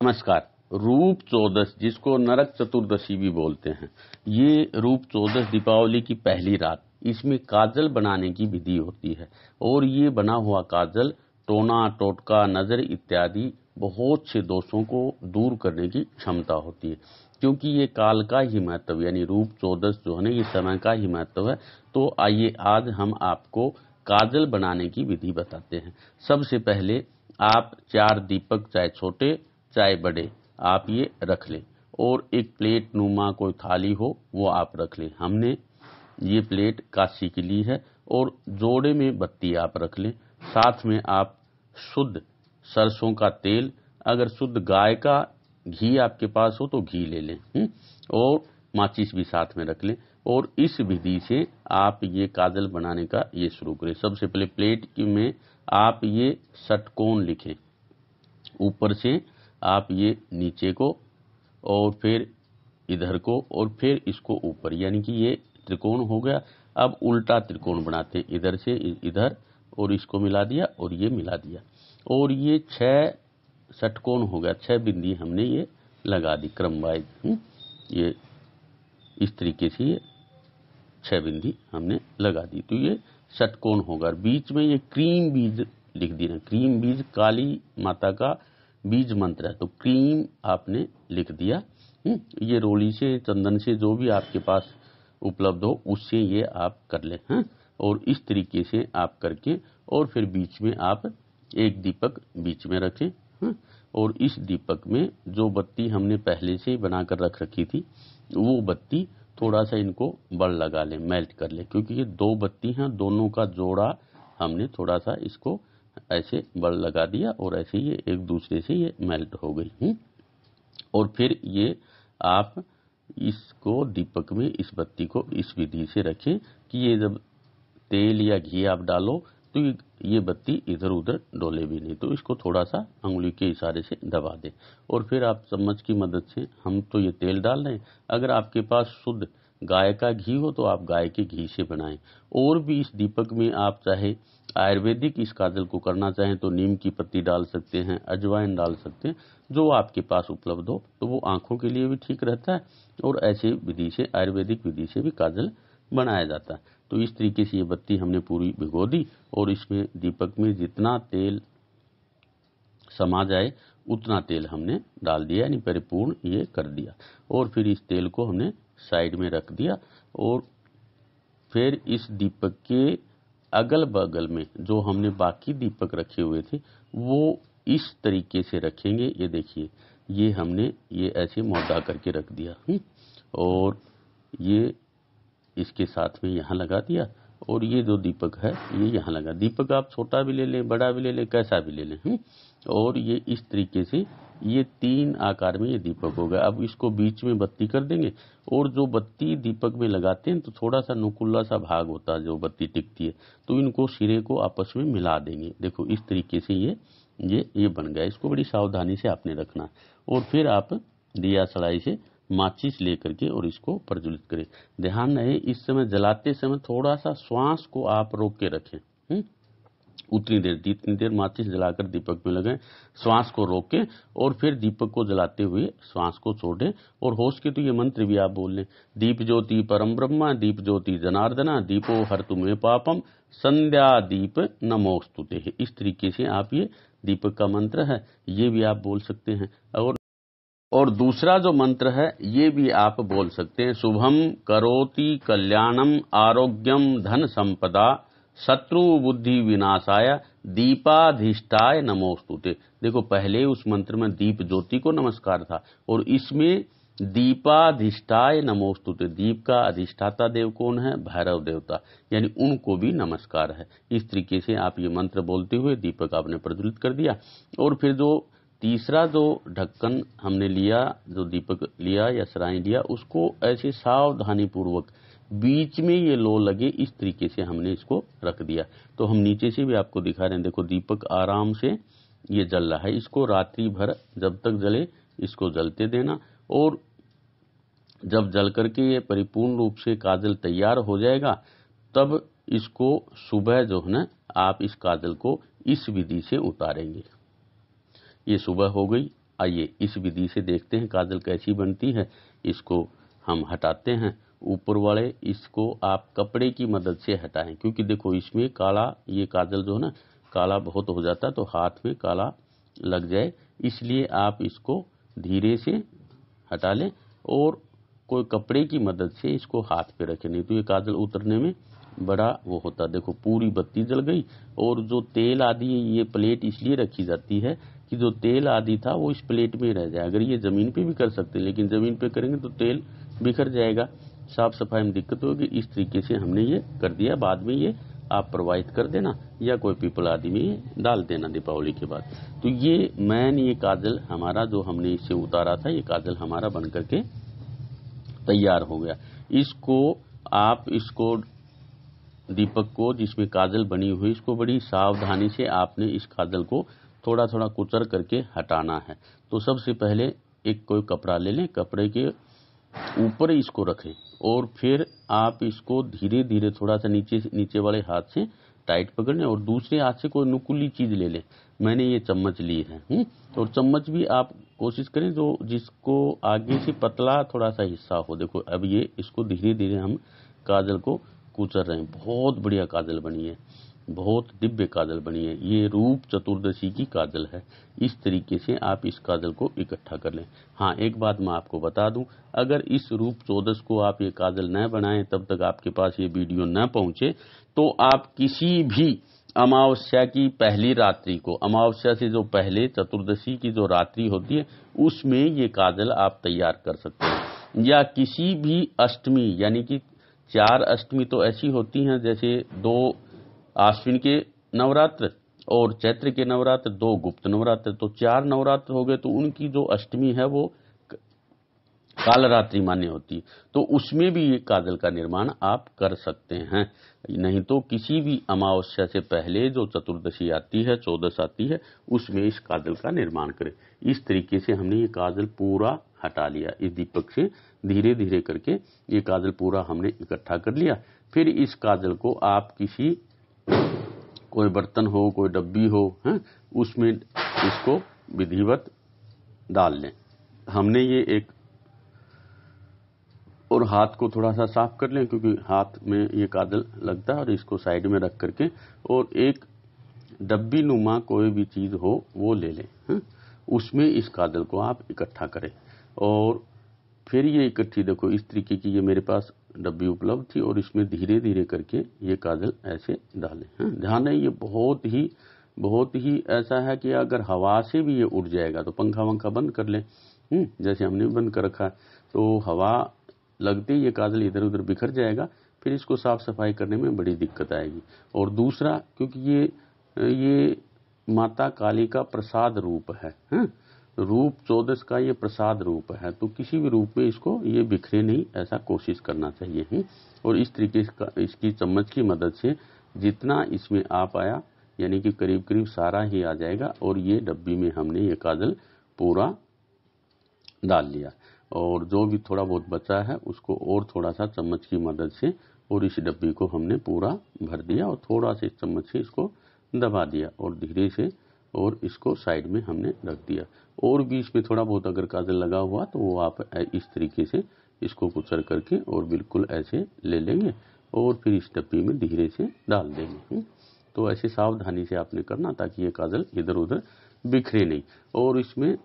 नमस्कार। रूप चौदस, जिसको नरक चतुर्दशी भी बोलते हैं, ये रूप चौदस दीपावली की पहली रात, इसमें काजल बनाने की विधि होती है और ये बना हुआ काजल टोना, टोटका, नजर इत्यादि बहुत से दोषों को दूर करने की क्षमता होती है। क्योंकि ये काल का ही महत्व, यानी रूप चौदस जो है ना, ये समय का ही महत्व है। तो आइए आज हम आपको काजल बनाने की विधि बताते हैं। सबसे पहले आप 4 दीपक, चाहे छोटे चाहे बड़े, आप ये रख लें और एक प्लेट नुमा कोई थाली हो वो आप रख लें। हमने ये प्लेट कांसे की ली है और जोड़े में बत्ती आप रख लें। साथ में आप शुद्ध सरसों का तेल, अगर शुद्ध गाय का घी आपके पास हो तो घी ले लें और माचिस भी साथ में रख लें। और इस विधि से आप ये काजल बनाने का ये शुरू करें। सबसे पहले प्लेट में आप ये षटकोण लिखें, ऊपर से आप ये नीचे को और फिर इधर को और फिर इसको ऊपर, यानी कि ये त्रिकोण हो गया। अब उल्टा त्रिकोण बनाते हैं, इधर से इधर और इसको मिला दिया और ये मिला दिया और ये 6 षटकोण हो गया। 6 बिंदी हमने ये लगा दी क्रमवाइज। ये इस तरीके से ये 6 बिंदी हमने लगा दी तो ये षटकोण होगा। बीच में ये क्रीम बीज लिख दी ना, क्रीम बीज काली माता का बीज मंत्र है, तो क्रीम आपने लिख दिया। ये रोली से, चंदन से, जो भी आपके पास उपलब्ध हो उससे ये आप कर ले। और इस तरीके से आप करके और फिर बीच में आप एक दीपक बीच में रखें और इस दीपक में जो बत्ती हमने पहले से ही बनाकर रख रखी थी वो बत्ती थोड़ा सा इनको बड़ लगा लें, मेल्ट कर लें, क्योंकि ये 2 बत्ती हैं, दोनों का जोड़ा हमने थोड़ा सा इसको ऐसे बड़ लगा दिया और ऐसे ये एक दूसरे से ये मेल्ट हो गई। और फिर ये आप इसको दीपक में इस बत्ती को इस विधि से रखें कि ये जब तेल या घी आप डालो तो ये बत्ती इधर उधर डोले भी नहीं। तो इसको थोड़ा सा अंगुली के इशारे से दबा दें और फिर आप चम्मच की मदद से, हम तो ये तेल डाल रहे हैं, अगर आपके पास शुद्ध गाय का घी हो तो आप गाय के घी से बनाएं। और भी इस दीपक में आप चाहे आयुर्वेदिक इस काजल को करना चाहें तो नीम की पत्ती डाल सकते हैं, अजवाइन डाल सकते हैं, जो आपके पास उपलब्ध हो, तो वो आंखों के लिए भी ठीक रहता है और ऐसे विधि से, आयुर्वेदिक विधि से भी काजल बनाया जाता है। तो इस तरीके से ये बत्ती हमने पूरी भिगो दी और इसमें दीपक में जितना तेल समा जाए उतना तेल हमने डाल दिया, यानी परिपूर्ण ये कर दिया। और फिर इस तेल को हमने साइड में रख दिया और फिर इस दीपक के अगल बगल में जो हमने बाकी दीपक रखे हुए थे वो इस तरीके से रखेंगे। ये देखिए, ये हमने ये ऐसे मौदा करके रख दिया और ये इसके साथ में यहाँ लगा दिया और ये जो दीपक है ये यहाँ लगा। दीपक आप छोटा भी ले लें, बड़ा भी ले लें, कैसा भी ले लें। और ये इस तरीके से ये 3 आकार में ये दीपक हो गया। अब इसको बीच में बत्ती कर देंगे और जो बत्ती दीपक में लगाते हैं तो थोड़ा सा नुकुल्ला सा भाग होता है जो बत्ती टिकती है, तो इनको सिरे को आपस में मिला देंगे। देखो इस तरीके से ये बन गया। इसको बड़ी सावधानी से आपने रखना और फिर आप दिया सलाई से माचिस लेकर के और इसको प्रज्वलित करें। ध्यान रहे, इस समय जलाते समय थोड़ा सा श्वास को आप रोक के रखें। उतनी देर, जितनी देर माचिस जलाकर दीपक में लगाएं, श्वास को रोक के और फिर दीपक को जलाते हुए श्वास को छोड़ें। और होश के तो ये मंत्र भी आप बोल लें, दीप ज्योति परम ब्रह्मा, दीप ज्योति जनार्दना, दीपो हरतु मे पापम, संध्या दीप नमोस्तुते। इस तरीके से आप ये दीपक का मंत्र है ये भी आप बोल सकते हैं। और दूसरा जो मंत्र है ये भी आप बोल सकते हैं, शुभम करोति कल्याणम आरोग्यम धन संपदा शत्रु बुद्धि विनाशाय दीपाधिष्ठाय नमोस्तुते। देखो पहले उस मंत्र में दीप ज्योति को नमस्कार था और इसमें दीपाधिष्ठाय नमोस्तुते। दीप का अधिष्ठाता देव कौन है? भैरव देवता, यानी उनको भी नमस्कार है। इस तरीके से आप ये मंत्र बोलते हुए दीपक आपने प्रज्वलित कर दिया। और फिर जो तीसरा जो ढक्कन हमने लिया, जो दीपक लिया या सराय लिया, उसको ऐसे सावधानी पूर्वक बीच में ये लो लगे इस तरीके से हमने इसको रख दिया। तो हम नीचे से भी आपको दिखा रहे हैं, देखो दीपक आराम से ये जल रहा है। इसको रात्रि भर जब तक जले इसको जलते देना और जब जल करके ये परिपूर्ण रूप से काजल तैयार हो जाएगा तब इसको सुबह जो है ना आप इस काजल को इस विधि से उतारेंगे। ये सुबह हो गई, आइए इस विधि से देखते हैं काजल कैसी बनती है। इसको हम हटाते हैं ऊपर वाले, इसको आप कपड़े की मदद से हटाएं, क्योंकि देखो इसमें काला, ये काजल जो है ना काला बहुत हो जाता है तो हाथ में काला लग जाए, इसलिए आप इसको धीरे से हटा लें और कोई कपड़े की मदद से इसको हाथ पे रखें, नहीं तो ये काजल उतरने में बड़ा वो होता। देखो पूरी बत्ती जल गई। और जो तेल आदि ये प्लेट इसलिए रखी जाती है कि जो तेल आदि था वो इस प्लेट में रह जाए। अगर ये जमीन पे भी कर सकते हैं, लेकिन जमीन पे करेंगे तो तेल बिखर जाएगा, साफ सफाई में दिक्कत होगी। इस तरीके से हमने ये कर दिया। बाद में ये आप प्रवाहित कर देना या कोई पीपल आदि में ये डाल देना दीपावली के बाद। तो ये मैन ये काजल हमारा जो हमने इससे उतारा था, ये काजल हमारा बन करके तैयार हो गया। इसको आप इसको दीपक को जिसमें काजल बनी हुई, इसको बड़ी सावधानी से आपने इस काजल को थोड़ा थोड़ा कुचर करके हटाना है। तो सबसे पहले एक कोई कपड़ा ले लें, कपड़े के ऊपर इसको रखें और फिर आप इसको धीरे धीरे थोड़ा सा नीचे वाले हाथ से टाइट पकड़ लें और दूसरे हाथ से कोई नुकीली चीज ले लें। मैंने ये चम्मच ली है और चम्मच भी आप कोशिश करें जो जिसको आगे से पतला थोड़ा सा हिस्सा हो। देखो अब ये इसको धीरे धीरे हम काजल को कुचल रहे हैं। बहुत बढ़िया काजल बनी है, बहुत दिव्य काजल बनी है। ये रूप चतुर्दशी की काजल है। इस तरीके से आप इस काजल को इकट्ठा कर लें। हाँ, एक बात मैं आपको बता दूं, अगर इस रूप चौदस को आप ये काजल न बनाएं, तब तक आपके पास ये वीडियो न पहुंचे, तो आप किसी भी अमावस्या की पहली रात्रि को, अमावस्या से जो पहले चतुर्दशी की जो रात्रि होती है उसमें ये काजल आप तैयार कर सकते हैं। या किसी भी अष्टमी, यानी कि 4 अष्टमी तो ऐसी होती हैं, जैसे 2 आश्विन के नवरात्र और चैत्र के नवरात्र, 2 गुप्त नवरात्र, तो 4 नवरात्र हो गए। तो उनकी जो अष्टमी है वो कालरात्रि मान्य होती है, तो उसमें भी ये काजल का निर्माण आप कर सकते हैं। नहीं तो किसी भी अमावस्या से पहले जो चतुर्दशी आती है, चौदस आती है, उसमें इस काजल का निर्माण करें। इस तरीके से हमने ये काजल पूरा हटा लिया। इस दीपक से धीरे धीरे करके ये काजल पूरा हमने इकट्ठा कर लिया। फिर इस काजल को आप किसी, कोई बर्तन हो, कोई डब्बी हो, उसमें इसको विधिवत डाल लें। हमने ये एक, और हाथ को थोड़ा सा साफ कर लें, क्योंकि हाथ में ये काजल लगता है। और इसको साइड में रख करके और एक डब्बी नुमा कोई भी चीज हो वो ले लें, उसमें इस काजल को आप इकट्ठा करें। और फिर ये इकट्ठी, देखो इस तरीके की ये मेरे पास डब्बी उपलब्ध थी और इसमें धीरे धीरे करके ये काजल ऐसे डालें। ध्यान है, ये बहुत ही ऐसा है कि अगर हवा से भी ये उड़ जाएगा तो पंखा वंखा बंद कर लें, जैसे हमने बंद कर रखा है, तो हवा लगते ही ये काजल इधर उधर बिखर जाएगा, फिर इसको साफ सफाई करने में बड़ी दिक्कत आएगी। और दूसरा, क्योंकि ये माता काली का प्रसाद रूप है, रूप चौदस का ये प्रसाद रूप है, तो किसी भी रूप में इसको ये बिखरे नहीं, ऐसा कोशिश करना चाहिए। और इस तरीके से इसकी चम्मच की मदद से जितना इसमें आ पाया, यानी कि करीब करीब सारा ही आ जाएगा। और ये डब्बी में हमने ये काजल पूरा डाल लिया और जो भी थोड़ा बहुत बचा है उसको और थोड़ा सा चम्मच की मदद से और इस डब्बी को हमने पूरा भर दिया और थोड़ा से चम्मच से इसको दबा दिया और धीरे से और इसको साइड में हमने रख दिया। और भी इसमें थोड़ा बहुत अगर काजल लगा हुआ तो वो आप इस तरीके से इसको कुचल करके और बिल्कुल ऐसे ले लेंगे और फिर इस डब्बी में धीरे से डाल देंगे। तो ऐसे सावधानी से आपने करना ताकि ये काजल इधर उधर बिखरे नहीं। और इसमें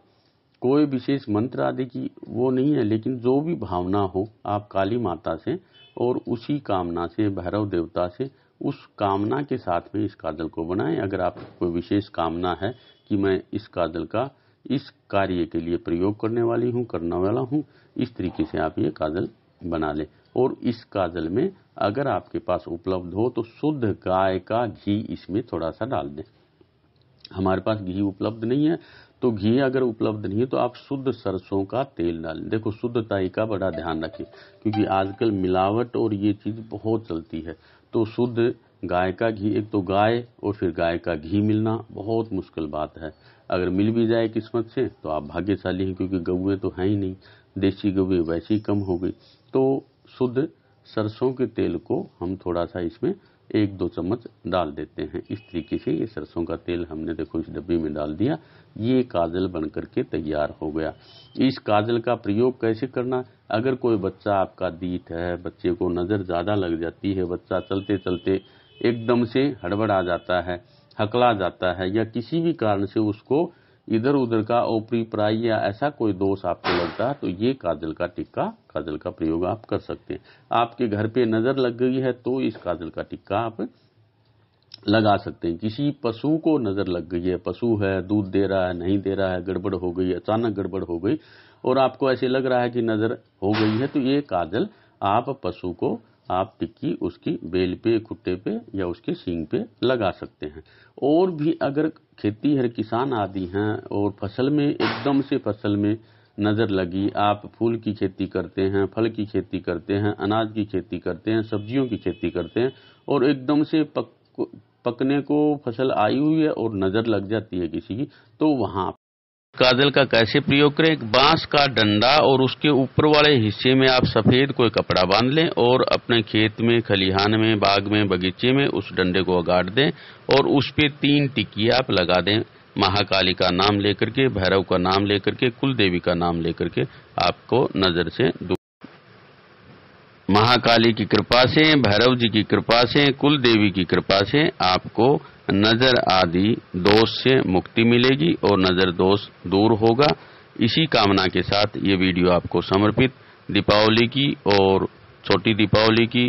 कोई विशेष मंत्र आदि की वो नहीं है, लेकिन जो भी भावना हो आप काली माता से और उसी कामना से भैरव देवता से उस कामना के साथ में इस काजल को बनाएं। अगर आप कोई विशेष कामना है कि मैं इस काजल का इस कार्य के लिए प्रयोग करने वाला हूं, इस तरीके से आप ये काजल बना लें। और इस काजल में अगर आपके पास उपलब्ध हो तो शुद्ध गाय का घी इसमें थोड़ा सा डाल दें। हमारे पास घी उपलब्ध नहीं है, तो घी अगर उपलब्ध नहीं है तो आप शुद्ध सरसों का तेल डालें। देखो शुद्धताई का बड़ा ध्यान रखें, क्योंकि आजकल मिलावट और ये चीज बहुत चलती है। तो शुद्ध गाय का घी, एक तो गाय और फिर गाय का घी मिलना बहुत मुश्किल बात है। अगर मिल भी जाए किस्मत से तो आप भाग्यशाली हैं, क्योंकि गौएं तो है ही नहीं, देसी गौएं वैसे ही कम हो गई। तो शुद्ध सरसों के तेल को हम थोड़ा सा इसमें 1-2 चम्मच डाल देते हैं। इस तरीके से ये सरसों का तेल हमने देखो इस डब्बे में डाल दिया। ये काजल बन करके तैयार हो गया। इस काजल का प्रयोग कैसे करना, अगर कोई बच्चा आपका दीठ है, बच्चे को नज़र ज़्यादा लग जाती है, बच्चा चलते चलते एकदम से हड़बड़ा जाता है, हकला जाता है, या किसी भी कारण से उसको इधर उधर का ओपरी पराई या ऐसा कोई दोष आपको लगता है, तो ये काजल का टिक्का, काजल का प्रयोग आप कर सकते हैं। आपके घर पे नजर लग गई है तो इस काजल का टिक्का आप लगा सकते हैं। किसी पशु को नजर लग गई है, पशु है, दूध दे रहा है, नहीं दे रहा है, गड़बड़ हो गई, अचानक गड़बड़ हो गई और आपको ऐसे लग रहा है कि नजर हो गई है, तो ये काजल आप पशु को आप टिक्की उसकी बेल पे, खुट्टे पे या उसके सींग पे लगा सकते हैं। और भी अगर खेती है, किसान आदि हैं और फसल में एकदम से फसल में नजर लगी, आप फूल की खेती करते हैं, फल की खेती करते हैं, अनाज की खेती करते हैं, सब्जियों की खेती करते हैं और एकदम से पकने को फसल आई हुई है और नजर लग जाती है किसी की, तो वहां काजल का कैसे प्रयोग करें। एक बांस का डंडा और उसके ऊपर वाले हिस्से में आप सफेद कोई कपड़ा बांध लें और अपने खेत में, खलिहान में, बाग में, बगीचे में उस डंडे को गाड़ दें और उस पे 3 टिक्की आप लगा दें। महाकाली का नाम लेकर के, भैरव का नाम लेकर के, कुल देवी का नाम लेकर के आपको नजर से महाकाली की कृपा से, भैरव जी की कृपा से, कुल देवी की कृपा से आपको नजर आदि दोष से मुक्ति मिलेगी और नजर दोष दूर होगा। इसी कामना के साथ ये वीडियो आपको समर्पित दीपावली की और छोटी दीपावली की